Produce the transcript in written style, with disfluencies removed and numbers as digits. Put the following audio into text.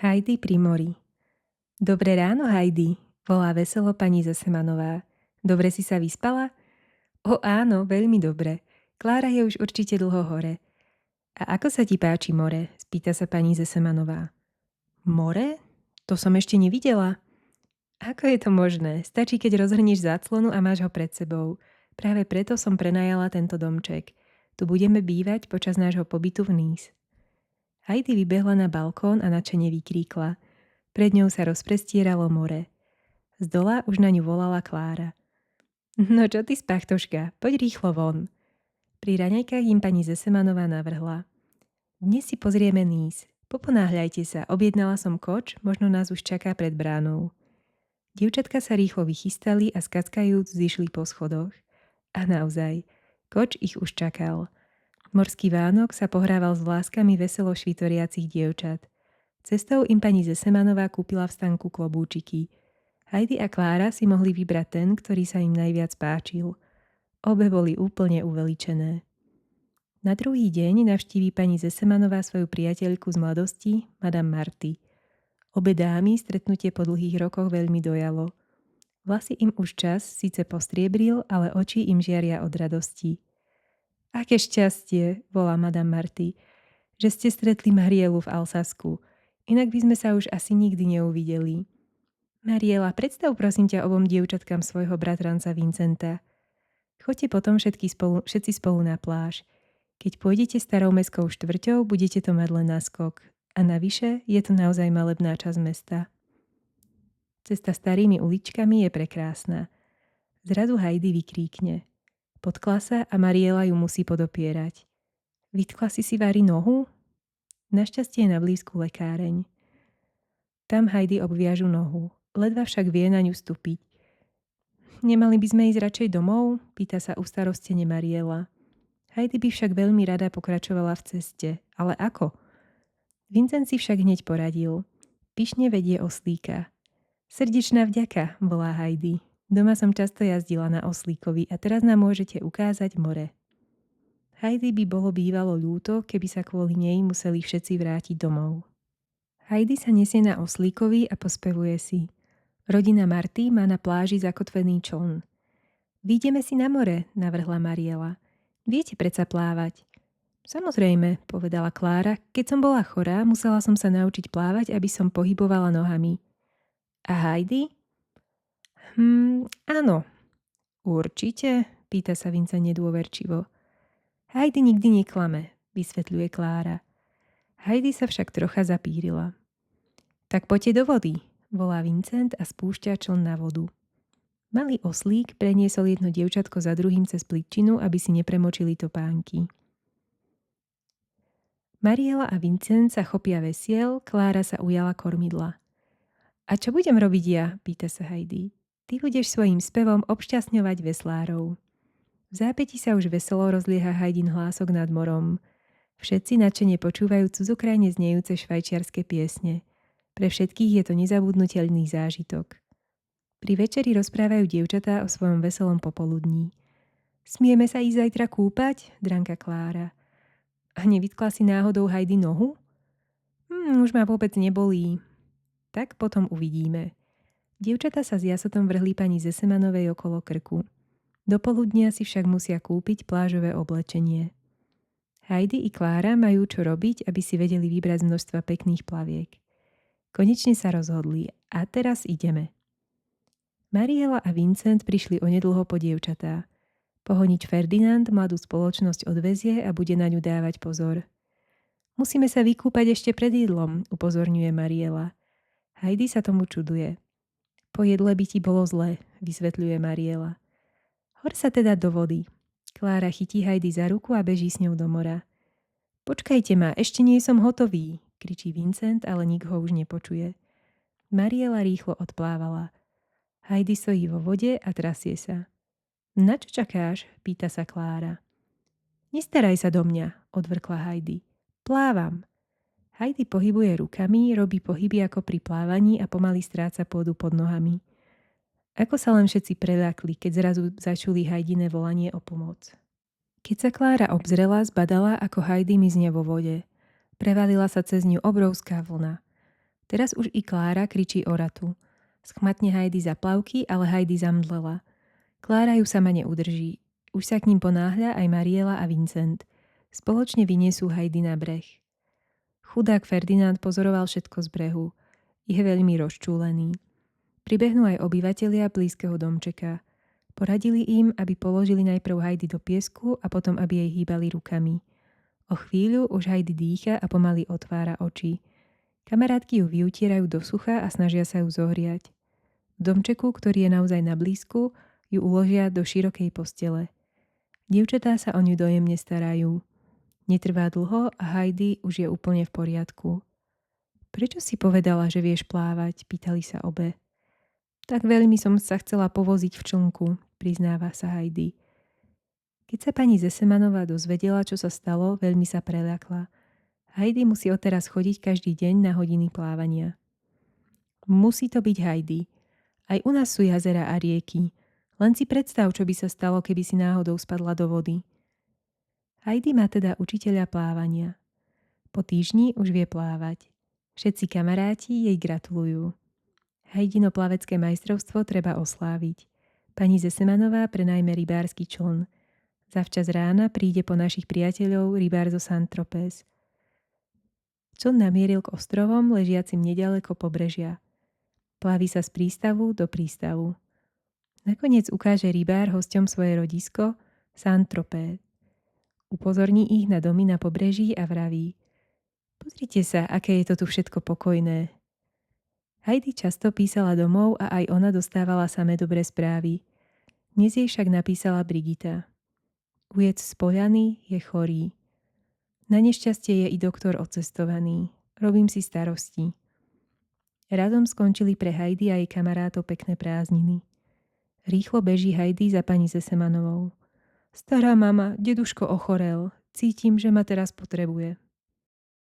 Heidi pri mori. Dobré ráno, Heidi, volá veselo pani Zesemanová. Dobre si sa vyspala? O áno, veľmi dobre. Klára je už určite dlho hore. A ako sa ti páči more? Spýta sa pani Zesemanová. More? To som ešte nevidela. Ako je to možné? Stačí, keď rozhrnieš záclonu a máš ho pred sebou. Práve preto som prenajala tento domček. Tu budeme bývať počas nášho pobytu v Nice. Heidi vybehla na balkón a nadšene vykríkla. Pred ňou sa rozprestieralo more. Zdola už na ňu volala Klára. No čo ty, spachtoška, poď rýchlo von. Pri raňajkách im pani Zesemanová navrhla. Dnes si pozrieme Nice. Poponáhľajte sa, objednala som koč, možno nás už čaká pred bránou. Dievčatka sa rýchlo vychystali a skackajúc zišli po schodoch. A naozaj, koč ich už čakal. Morský Vánok sa pohrával s vláskami veselo švitoriacich dievčat. Cestou im pani Zesemanová kúpila v stanku klobúčiky. Heidi a Klára si mohli vybrať ten, ktorý sa im najviac páčil. Obe boli úplne uveličené. Na druhý deň navštíví pani Zesemanová svoju priateľku z mladosti, madame Marty. Obe dámy stretnutie po dlhých rokoch veľmi dojalo. Vlasy im už čas síce postriebril, ale oči im žiaria od radosti. Aké šťastie, volá madame Marty, že ste stretli Marielu v Alsasku. Inak by sme sa už asi nikdy neuvideli. Mariela, predstav prosím ťa obom dievčatkám svojho bratranca Vincenta. Choďte potom všetci spolu na pláž. Keď pôjdete starou mestskou štvrťou, budete to mať len na skok. A navyše je to naozaj malebná časť mesta. Cesta starými uličkami je prekrásna. Zrazu Heidi vykríkne. Potkla sa a Mariela ju musí podopierať. Vytkla si Vári nohu? Našťastie je na blízku lekáreň. Tam Heidi obviažu nohu. Ledva však vie na ňu stúpiť. Nemali by sme ísť radšej domov? Pýta sa ustarostene Mariela. Heidi by však veľmi rada pokračovala v ceste. Ale ako? Vincent si však hneď poradil. Pyšne vedie oslíka. Srdečná vďaka, volá Heidi. Doma som často jazdila na oslíkovi a teraz nám môžete ukázať more. Heidi by bolo bývalo ľúto, keby sa kvôli nej museli všetci vrátiť domov. Heidi sa nesie na oslíkovi a pospevuje si. Rodina Marty má na pláži zakotvený čln. Výjdeme si na more, navrhla Mariela. Viete predsa plávať. Samozrejme, povedala Klára, keď som bola chorá, musela som sa naučiť plávať, aby som pohybovala nohami. A Heidi? Áno. Určite? Pýta sa Vincent nedôverčivo. Heidi nikdy neklame, vysvetľuje Klára. Heidi sa však trocha zapírila. Tak poďte do vody, volá Vincent a spúšťa čln na vodu. Malý oslík preniesol jedno dievčatko za druhým cez pličinu, aby si nepremočili topánky. Mariela a Vincent sa chopia vesiel, Klára sa ujala kormidla. A čo budem robiť ja? Pýta sa Heidi. Ty budeš svojím spevom obšťastňovať veslárov. V zápäti sa už veselo rozlieha Heidin hlások nad morom. Všetci nadšene počúvajú cudzokrajne znejúce švajčiarske piesne. Pre všetkých je to nezabudnuteľný zážitok. Pri večeri rozprávajú dievčatá o svojom veselom popoludní. Smieme sa ísť zajtra kúpať? Dranka Klára. A nevytkla si náhodou Heidi nohu? Už ma vôbec nebolí. Tak potom uvidíme. Dievčatá sa s jasotom vrhli pani Zesemanovej okolo krku. Do poludnia si však musia kúpiť plážové oblečenie. Heidi i Klára majú čo robiť, aby si vedeli vybrať z množstva pekných plaviek. Konečne sa rozhodli a teraz ideme. Mariela a Vincent prišli onedlho po dievčatá. Pohonič Ferdinand mladú spoločnosť odvezie a bude na ňu dávať pozor. Musíme sa vykúpať ešte pred jedlom, upozorňuje Mariela. Heidi sa tomu čuduje. Po jedle by ti bolo zle, vysvetľuje Mariela. Hor sa teda do vody. Klára chytí Heidi za ruku a beží s ňou do mora. Počkajte ma, ešte nie som hotový, kričí Vincent, ale nik ho už nepočuje. Mariela rýchlo odplávala. Heidi stojí vo vode a trasie sa. Na čo čakáš? Pýta sa Klára. Nestaraj sa do mňa, odvrkla Heidi. Plávam. Heidi pohybuje rukami, robí pohyby ako pri plávaní a pomaly stráca pôdu pod nohami. Ako sa len všetci preľakli, keď zrazu začuli Heidine volanie o pomoc. Keď sa Klára obzrela, zbadala, ako Heidi mizne vo vode. Prevalila sa cez ňu obrovská vlna. Teraz už i Klára kričí o ratu. Schmatne Heidi za plavky, ale Heidi zamdlela. Klára ju sama neudrží. Už sa k ním ponáhľa aj Mariela a Vincent. Spoločne vyniesú Heidi na breh. Chudák Ferdinand pozoroval všetko z brehu. Je veľmi rozčúlený. Pribehnú aj obyvatelia blízkeho domčeka. Poradili im, aby položili najprv Heidi do piesku a potom, aby jej hýbali rukami. O chvíľu už Heidi dýcha a pomaly otvára oči. Kamarátky ju vyutierajú do sucha a snažia sa ju zohriať. V domčeku, ktorý je naozaj na blízku, ju uložia do širokej postele. Dievčatá sa o ňu dojemne starajú. Netrvá dlho a Heidi už je úplne v poriadku. Prečo si povedala, že vieš plávať? Pýtali sa obe. Tak veľmi som sa chcela povoziť v člnku, priznáva sa Heidi. Keď sa pani Zesemanová dozvedela, čo sa stalo, veľmi sa preľakla. Heidi musí odteraz chodiť každý deň na hodiny plávania. Musí to byť Heidi. Aj u nás sú jazera a rieky. Len si predstav, čo by sa stalo, keby si náhodou spadla do vody. Heidi má teda učiteľa plávania. Po týždni už vie plávať. Všetci kamaráti jej gratulujú. Heidino plavecké majstrovstvo treba osláviť. Pani Zesemanová prenajme rybársky čln. Zavčas rána príde po našich priateľov rybár zo Saint-Tropez. Čln namieril k ostrovom ležiacim nedaleko pobrežia. Plaví sa z prístavu do prístavu. Nakoniec ukáže rybár hosťom svoje rodisko Saint-Tropez. Upozorní ich na domy na pobreží a vraví: Pozrite sa, aké je to tu všetko pokojné. Heidi často písala domov a aj ona dostávala samé dobré správy. Dnes jej však napísala Brigita. Ujec z Poľany je chorý. Na nešťastie je i doktor odcestovaný. Robím si starosti. Radom skončili pre Heidi a jej kamarátov pekné prázdniny. Rýchlo beží Heidi za pani Zesemanovou. Stará mama, deduško ochorel. Cítim, že ma teraz potrebuje.